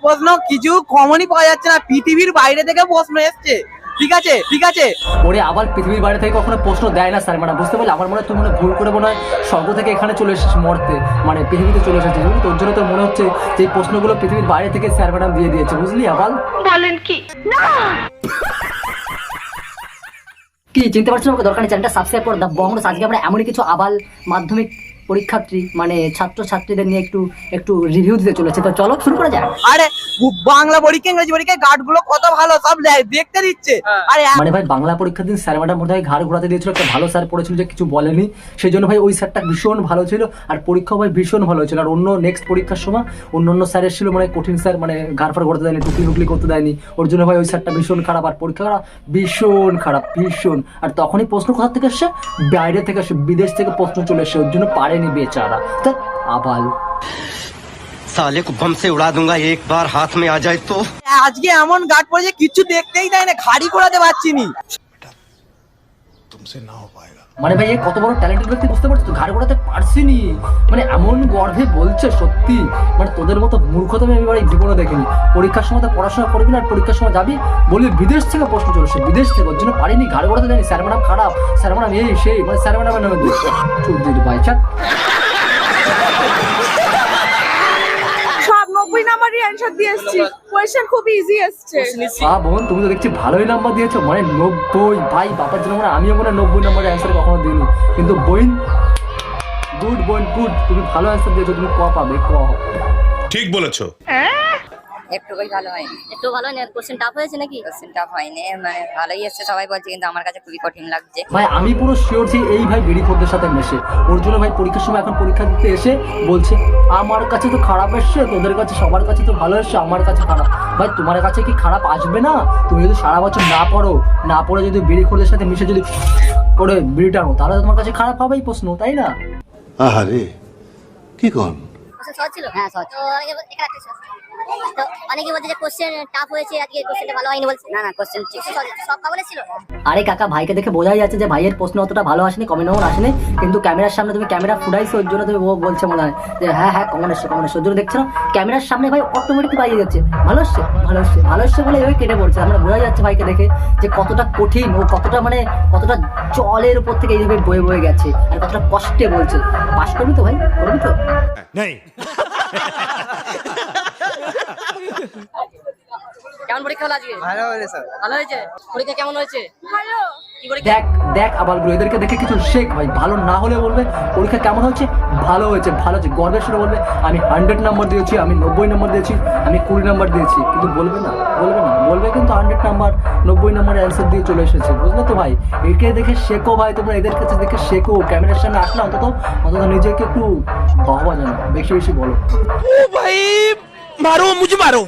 প্রশ্ন কিছু কমনই পাওয়া যাচ্ছে না, পৃথিবীর বাইরে থেকে প্রশ্ন এসছে। ঠিক আছে ঠিক আছে, ওরে আবার পৃথিবীর বাইরে থেকে কখনো প্রশ্ন দেয় না স্যার ম্যাডাম, বুঝতে পারলে? আমার মনে হয় তুই মনে হয় ভুল করে মনে হয় স্বর্গ থেকে এখানে চলে এসেছিস মরতে, মানে পৃথিবীতে চলে এসেছিস, বুঝলি? তোর জন্য তোর মনে হচ্ছে যে এই প্রশ্নগুলো পৃথিবীর বাইরে থেকে স্যার ম্যাডাম দিয়ে দিয়েছে, বুঝলি? আবার বলেন কি কি চিনতে পারছো না? দরকার নেই, চ্যানেলটা সাবস্ক্রাইব করে দাও। বঙ্গস আজকে আমরা এমনই কিছু আবাল মাধ্যমিক পরীক্ষার্থী মানে ছাত্র ছাত্রীদের নিয়ে একটু একটু রিভিউ দিতে চলেছে, তো চলো শুরু করা যাক। আরে বাংলা পরীক্ষা ইংরেজি পরীক্ষায় গার্ড গুলো কত ভালো, সব দেখতে দিচ্ছে। আরে মানে ভাই বাংলা পরীক্ষার দিন স্যার ম্যাডাম বোধহয় ঘাড় ঘোরাতে দিয়েছিল, একটা ভালো স্যার পড়েছিল যে কিছু বলেনি, সেই জন্য ভাই ওই স্যারটা ভীষণ ভালো ছিল, আর পরীক্ষা ভাই ভীষণ ভালো হয়েছিল। আর অন্য নেক্সট পরীক্ষার সময় অন্য স্যার এসেছিল, মানে কঠিন স্যার, মানে ঘাড় ফাড় ঘোরাতে দেয়নি, টুকলি করতে দেয়নি, ওর জন্য ভাই ওই স্যারটা ভীষণ খারাপ, আর পরীক্ষা ভীষণ খারাপ ভীষণ। আর তখনই প্রশ্ন কোথা থেকে এসছে? বাইরে থেকে এসে, বিদেশ থেকে প্রশ্ন চলে এসছে, ওর জন্য পারেনি বেচারা। তা আবাল साले को बम से उड़ा दूंगा एक बार हाथ में आ जाए तो। আজকে এমন গার্ড পড়েছে কিচ্ছু দেখতেই দেয় না, ঘাড়ি করাতে পারছি নি। মানে ভাই কত বড় ট্যালেন্টেড ব্যক্তি, বুঝতে পারছো? তো ঘাড় ঘোরাতে পারছিনি, মানে এমন গর্ভে বলছে, সত্যি মানে তোদের মতো মূর্খতা আমি এবার জীবনে দেখিনি। পরীক্ষার সময় তো পড়াশোনা করবি না, আর পরীক্ষার সময় যাবি বলি বিদেশ থেকে প্রশ্ন চলেছে, বিদেশ থেকে, ওর জন্য পারিনি, ঘাড় ঘোরাতে দেয়নি, স্যার ম্যাডাম খারাপ, স্যার ম্যাডাম এই সেই, মানে স্যার ম্যাডামের নামে দোষ। চুপ ভাই চাপ। সব 90 নাম্বারই অ্যানসার দিয়ে এসেছি, কোশ্চেন খুব ইজি এসেছে। বোন তুমি তো দেখছি ভালোই নাম্বার দিয়েছো, মানে 90। ভাই বাবার জন্য মানে আমিও মনে 90 নাম্বারের অ্যান্সার কখনো দিইনি, কিন্তু বইন গুড, বোন গুড, তুমি ভালো অ্যান্সার দিয়েছো, তুমি ক পাবে, ক। ঠিক বলেছো। একটুকুই ভালো হয়নি। একটু ভালো না, কোশ্চেন টাফ হয়েছে নাকি? কোশ্চেন টাফ হয়নি, মানে ভালোই এসছে সবাই বলছে, কিন্তু আমার কাছে খুবই কঠিন লাগছে। ভাই আমি পুরো শিওর যে এই ভাই বিড়ি খোরদের সাথে মেশে, ওর জন্য ভাই পরীক্ষার সময় এখন পরীক্ষা দিতে এসে বলছে আমার কাছে তো খারাপ এসছে, তোদের কাছে সবার কাছে তো ভালো এসছে, আমার কাছে খারাপ। ভাই তোমার কাছে কি খারাপ আসবে না? তুমি যদি সারা বছর না পড়ে যদি বিড়ি খোরদের সাথে মিশে যদি করে বিড়ি টানো, তাহলে তোমার কাছে খারাপ হবেই প্রশ্ন, তাই না? আহারে কি কোন কোশ্চেন সহজ ছিল? হ্যাঁ সহজ। তো অনেকে বলছে যে কোশ্চেন টাফ হয়েছে, আজকে কোশ্চেনটা ভালো হয়নি বলছে। না না, কোশ্চেন ঠিক সব কাবলে ছিল। আরে কাকা, ভাইকে দেখে বোঝাই যাচ্ছে যে ভাইয়ের প্রশ্ন অতটা ভালো আসেনি, কমন আসেনি, কিন্তু ক্যামেরার সামনে তুমি ক্যামেরা ফুটাইছো, ওর জন্য তুমি বলছে মনে হয় যে হ্যাঁ কমন এসছে, ওর জন্য দেখছো না ক্যামেরার সামনে ভাই অটোমেটিক বাইরে যাচ্ছে ভালো এসছে বলে ওই কেটে পড়ছে। আমরা বোঝা যাচ্ছে ভাইকে দেখে যে কতটা কঠিন, ও কতটা মানে কতটা জলের উপর থেকে এইভাবে বয়ে গেছে, আর কতটা কষ্টে বলছে। পাস করবি তো ভাই, করবি তো? কেমন পরীক্ষা হলো আজকে? ভালো হয়েছে স্যার। ভালো হয়েছে। পরীক্ষা কেমন হয়েছে? ভালো। কি পরীক্ষা? দেখ আবালগুলো, এদেরকে দেখে কিছু শেখ ভাই। ভালো না হলে বলবে পরীক্ষা কেমন হচ্ছে, ভালো হয়েছে গর্বের সঙ্গে বলবে আমি 100 নাম্বার দিয়েছি, আমি 90 নাম্বার দিয়েছি, আমি 20 নাম্বার দিয়েছি, কিন্তু বলবে কিন্তু 100 নাম্বার 90 নাম্বারের অ্যান্সার দিয়ে চলে এসেছে, বুঝলে তো ভাই? একে দেখে শেখো ভাই, তোমরা এদের কাছে দেখে শেখো, ক্যামেরার সামনে আসলে অন্তত নিজেকে একটু বাহবা জানো, বেশি বলো। মারো মুঝে মারো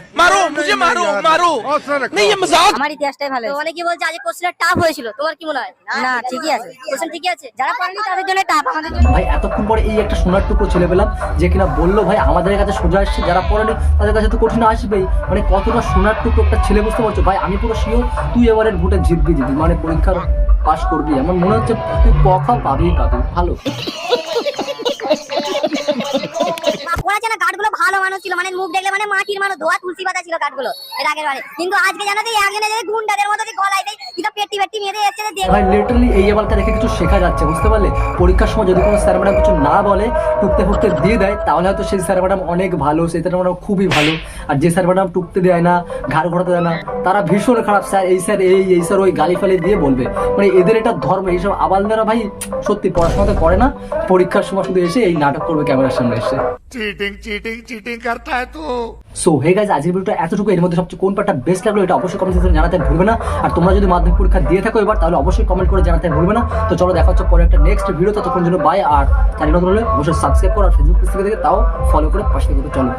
नहीं ये मजाक। আমার ইতিহাসটাই ভালো হয়েছে। অনেকে বলছে আজ কোশ্চেনটা টাফ হয়েছিল, তোমার কি মনে হয়? না ঠিকই আছে, কোশ্চেন ঠিকই আছে। যারা পারেনি তাদের জন্য টাফ, আমাদের জন্য ভাই এতক্ষণ পরে এই একটা সোনার টুকরো ছেলে পেলাম যে কিনা বললো ভাই আমাদের কাছে সোজা আসছে, যারা পড়েনি তাদের কাছে তো কঠিন আসবেই, মানে কতটা সোনার টুকরো একটা ছেলে, বুঝতে পারছো? ভাই আমি পুরো শিওর তুই এবারের ভোটে জিতবি, মানে পরীক্ষার পাস করবি, আমার মনে হচ্ছে তুই পখা পাবি ভালো। ওরা যেন গার্ডগুলো ভালো মানুষ ছিল, মানে মুখ দেখলে মানে মাটির মানুষ, ধোয়া তুলসী পাতা ছিল গার্ডগুলো এর আগের বারে, কিন্তু আজকে জানো তো একজনে যে গুন্ডাদের মতো যে গলায় দেয়, কিন্তু পেটি মেরে যাচ্ছে যে ভাই লিটারালি এই এবারটা দেখে কিছু শেখা যাচ্ছে, বুঝতে পারলে? পরীক্ষার সময় যদি কোনো স্যার ম্যাডাম কিছু না বলে, টুকতে দিয়ে দেয়, তাহলে হয়তো সেই স্যার ম্যাডাম অনেক ভালো, সেই স্যার ম্যাডাম খুবই ভালো। আর যে স্যার ম্যাডাম টুকতে দেয় না, ঘাড় ঘোরাতে দেয় না, তারা ভীষণ খারাপ। স্যার এই স্যার ওই গালি ফালি দিয়ে বলবে, মানে এদের এটা ধর্ম। এইসব আবালদারা ভাই সত্যি পড়াশোনা তো করে না, পরীক্ষার সময় শুধু এসে এই নাটক করবে ক্যামেরার সামনে এসে। চিটিং करता है तू। সো হে গাইস, আজকের ভিডিওটা এতটুকু। এর মধ্যে সবচেয়ে কোন পার্টটা বেস্ট লাগলো এটা অবশ্যই কমেন্ট সেকশনে জানাতে ভুলবে না। আর তোমরা যদি মাধ্যমিক পরীক্ষা দিয়ে থাকো এবার, তাহলে অবশ্যই কমেন্ট করে জানাতে ভুলবে না। তো চলো দেখা হচ্ছে পরে একটা নেক্সট ভিডিও, ততক্ষণ জন্য বাই। আর চ্যানেল নতুন হলে অবশ্যই সাবস্ক্রাইব করো, আর ফেসবুক পেজ থেকে তাও ফলো করে পাশে থেকে চলো।